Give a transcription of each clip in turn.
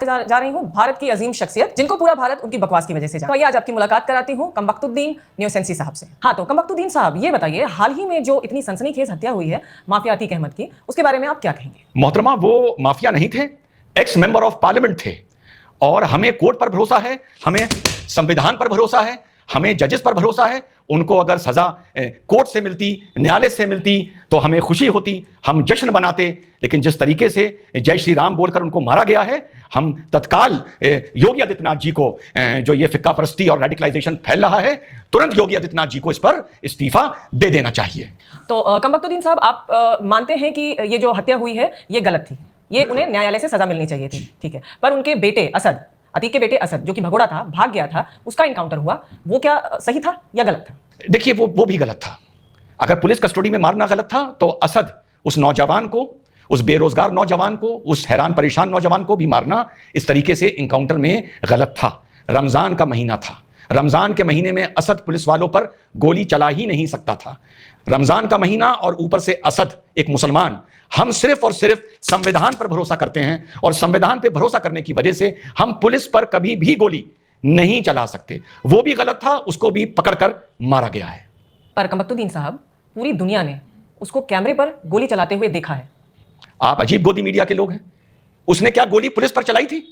जा रही हूँ भारत की अजीम शख्सियत जिनको पूरा भारत उनकी बकवास की वजह से जाना। तो आज आपकी मुलाकात कराती हूँ कमबख्तुद्दीन न्यूसेंसी साहब से। हाँ, तो कमबख्तुद्दीन साहब ये बताइए, हाल ही में जो इतनी सनसनीखेज हत्या हुई है माफिया अतीक अहमद की, उसके बारे में आप क्या कहेंगे? मोहतरमा, वो माफिया नहीं थे, एक्स मेंबर ऑफ पार्लियामेंट थे। और हमें कोर्ट पर भरोसा है, हमें संविधान पर भरोसा है, हमें जजेस पर भरोसा है। उनको अगर सजा कोर्ट से मिलती, न्यायालय से मिलती तो हमें खुशी होती, हम जश्न बनाते। लेकिन जिस तरीके से जय श्री राम बोलकर उनको मारा गया है, हम तत्काल योगी आदित्यनाथ जी को, जो ये फिक्का परस्ती और रेडिकलाइजेशन फैल रहा है, तुरंत योगी आदित्यनाथ जी को इस पर इस्तीफा दे देना चाहिए। तो कमबख्तुद्दीन साहब, आप मानते हैं कि ये जो हत्या हुई है ये गलत थी, ये उन्हें न्यायालय से सजा मिलनी चाहिए थी, ठीक है, पर उनके बेटे असद, अतीक के बेटे असद जो कि भगोड़ा था, भाग गया था, उसका इनकाउंटर हुआ, वो क्या सही था या गलत था? देखिए, वो भी गलत था। अगर पुलिस कस्टडी में मारना गलत था तो असद, उस नौजवान को, उस बेरोजगार नौजवान को, उस हैरान परेशान नौजवान को भी मारना इस तरीके से इनकाउंटर में गलत था। रमजान का महीना था, रमजान के महीने में असद पुलिस वालों पर गोली चला ही नहीं सकता था। रमजान का महीना और ऊपर से असद एक मुसलमान। हम सिर्फ और सिर्फ संविधान पर भरोसा करते हैं और संविधान पर भरोसा करने की वजह से हम पुलिस पर कभी भी गोली नहीं चला सकते। वो भी गलत था, उसको भी पकड़कर मारा गया है। पर कमबख्तुद्दीन साहब, पूरी दुनिया ने उसको कैमरे पर गोली चलाते हुए देखा है। आप अजीब गोदी मीडिया के लोग हैं। उसने क्या गोली पुलिस पर चलाई थी?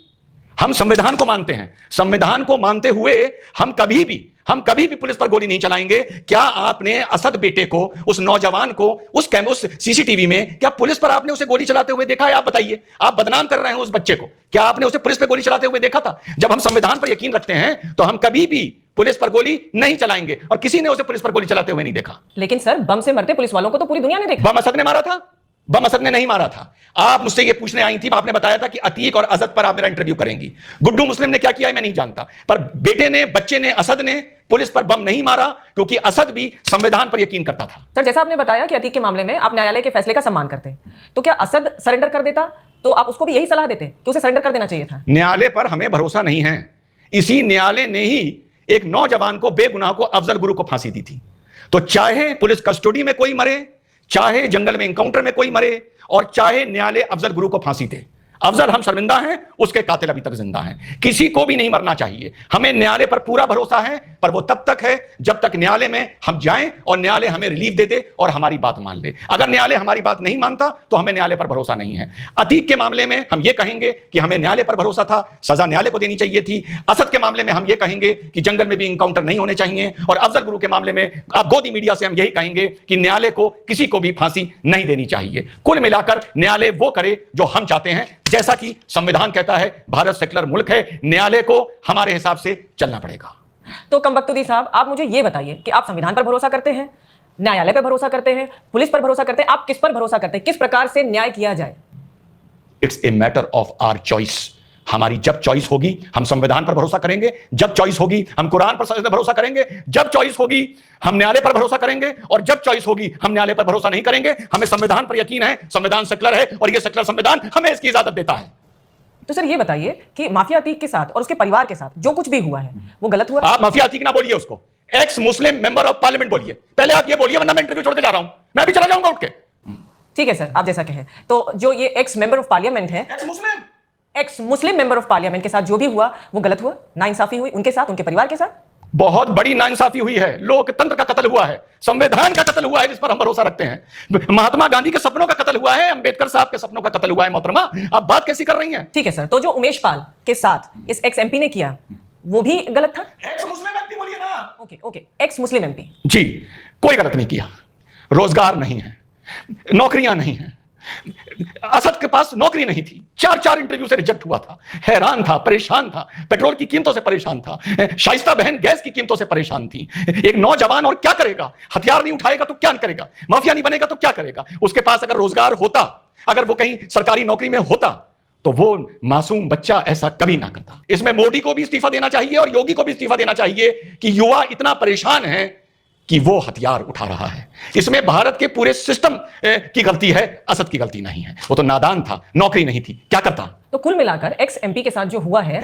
हम संविधान को मानते हैं, संविधान को मानते हुए हम कभी भी पुलिस पर गोली नहीं चलाएंगे। क्या आपने असद बेटे को, उस नौजवान को, उस सीसीटीवी में क्या पुलिस पर आपने उसे गोली चलाते हुए देखा है? आप बताइए। आप बदनाम कर रहे हैं उस बच्चे को, क्या आपने उसे पुलिस पर गोली चलाते हुए देखा था? जब हम संविधान पर यकीन रखते हैं तो हम कभी भी पुलिस पर गोली नहीं चलाएंगे, और किसी ने उसे पुलिस पर गोली चलाते हुए नहीं देखा। लेकिन सर, बम से मरते पुलिस वालों को तो पूरी दुनिया ने देखा। बम असद ने मारा था? बम असद ने नहीं मारा था। आप मुझसे ये पूछने आई थी, आपने बताया था कि अतीक और असद पर आप मेरा इंटरव्यू करेंगी। गुड्डू मुस्लिम ने क्या किया है मैं नहीं जानता, पर बेटे ने, बच्चे ने, असद ने पुलिस पर बम नहीं मारा, क्योंकि असद भी संविधान पर यकीन करता था। सर, जैसा आपने बताया कि अतीक के मामले में आप न्यायालय के फैसले का सम्मान करते हैं, तो क्या असद सरेंडर कर देता तो आप उसको भी यही सलाह देते कि उसे सरेंडर कर देना चाहिए था? न्यायालय पर हमें भरोसा नहीं है। इसी न्यायालय ने ही एक नौजवान को, बेगुनाह को, अफजल गुरु को फांसी दी थी। तो चाहे पुलिस कस्टडी में कोई मरे, चाहे जंगल में एनकाउंटर में कोई मरे, और चाहे न्यायालय अफजल गुरु को फांसी दे, अफजल हम शर्मिंदा हैं, उसके कातिल अभी तक जिंदा हैं। किसी को भी नहीं मरना चाहिए। हमें न्यायालय पर पूरा भरोसा है, पर वो तब तक है जब तक न्यायालय में हम जाएं और न्यायालय हमें रिलीफ दे दे और हमारी बात मान ले। अगर न्यायालय हमारी बात नहीं मानता तो हमें न्यायालय पर भरोसा नहीं है। अतीक के मामले में हम ये कहेंगे कि हमें न्यायालय पर भरोसा था, सजा न्यायालय को देनी चाहिए थी। असद के मामले में हम ये कहेंगे कि जंगल में भी इनकाउंटर नहीं होने चाहिए, और अफजल गुरु के मामले में आप गोदी मीडिया से हम यही कहेंगे कि न्यायालय को किसी को भी फांसी नहीं देनी चाहिए। कुल मिलाकर न्यायालय वो करे जो हम चाहते हैं, जैसा कि संविधान कहता है। भारत सेक्युलर मुल्क है, न्यायालय को हमारे हिसाब से चलना पड़ेगा। तो कमबख्तुद्दीन साहब, आप मुझे यह बताइए कि आप संविधान पर भरोसा करते हैं, न्यायालय पर भरोसा करते हैं, पुलिस पर भरोसा करते हैं, आप किस पर भरोसा करते हैं? किस प्रकार से न्याय किया जाए? It's a matter of our choice. हमारी जब चॉइस होगी हम संविधान पर भरोसा करेंगे, जब चॉइस होगी हम कुरान पर भरोसा करेंगे, जब चॉइस होगी हम न्यायालय पर भरोसा करेंगे, और जब चॉइस होगी हम न्यायालय पर भरोसा नहीं करेंगे। हमें संविधान पर यकीन है, संविधान सेक्युलर है, और यह सेक्युलर संविधान हमें इसकी इजाजत देता है। तो सर, ये बताइए कि माफिया अतीक के साथ और उसके परिवार के साथ जो कुछ भी हुआ है वो गलत हुआ? आप माफिया अतीक ना बोलिए, उसको x Muslim member of parliament बोलिए। पहले आप ये बोलिए, वरना मैं इंटरव्यू छोड़ के जा रहा हूं, मैं भी चला जाऊंगा उठ के। ठीक है सर, आप जैसा कहें। तो जो ये एक्स मेंबर ऑफ पार्लियामेंट है, x Muslim member of parliament के साथ जो भी हुआ वो गलत हुआ, नाइंसाफी हुई उनके साथ, उनके परिवार के साथ? बहुत बड़ी नाइंसाफी हुई है। लोकतंत्र का कत्ल हुआ है, संविधान का कत्ल हुआ है, जिस पर हम भरोसा रखते हैं। महात्मा गांधी के सपनों का कत्ल हुआ है, अंबेडकर साहब के सपनों का कत्ल हुआ है। मोहतरमा, आप बात कैसी कर रही हैं? ठीक है सर, तो जो उमेश पाल के साथ इस एक्स एमपी ने किया वो भी गलत था? एक्स मुस्लिम एमपी बोलिए ना। Okay, ex Muslim MP. जी, कोई गलत नहीं किया। रोजगार नहीं है, नौकरियां नहीं है। असद के पास नौकरी नहीं थी, 4 इंटरव्यू से रिजेक्ट हुआ था, हैरान था, परेशान था, पेट्रोल की कीमतों से परेशान था, शाइस्ता बहन गैस की कीमतों से परेशान थी। एक नौजवान और क्या करेगा? हथियार नहीं उठाएगा तो क्या करेगा? माफिया नहीं बनेगा तो क्या करेगा? उसके पास अगर रोजगार होता, अगर वो कहीं सरकारी नौकरी में होता, तो वो मासूम बच्चा ऐसा कभी ना करता। इसमें मोदी को भी इस्तीफा देना चाहिए और योगी को भी इस्तीफा देना चाहिए कि युवा इतना परेशान है कि वो हथियार उठा रहा है। इसमें भारत के पूरे सिस्टम की गलती है, असद की गलती नहीं है। वो तो नादान था, नौकरी नहीं थी, क्या करता? तो कुल मिलाकर एक्स एमपी के साथ जो हुआ है,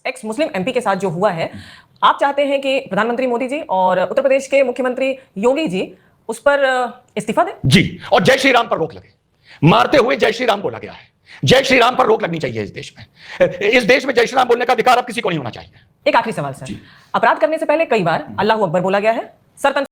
एक्स मुस्लिम एमपी के साथ जो हुआ है, आप चाहते हैं कि प्रधानमंत्री मोदी जी और उत्तर प्रदेश के मुख्यमंत्री योगी जी उस पर इस्तीफा दें? जी, और जय श्री राम पर रोक लगे। मारते हुए जय श्री राम बोला गया है। जय श्री राम पर रोक लगनी चाहिए इस देश में। इस देश में जय श्री राम बोलने का अधिकार अब किसी को नहीं होना चाहिए। एक आखिरी सवाल सर, अपराध करने से पहले कई बार अल्लाह अकबर बोला गया है, सरतन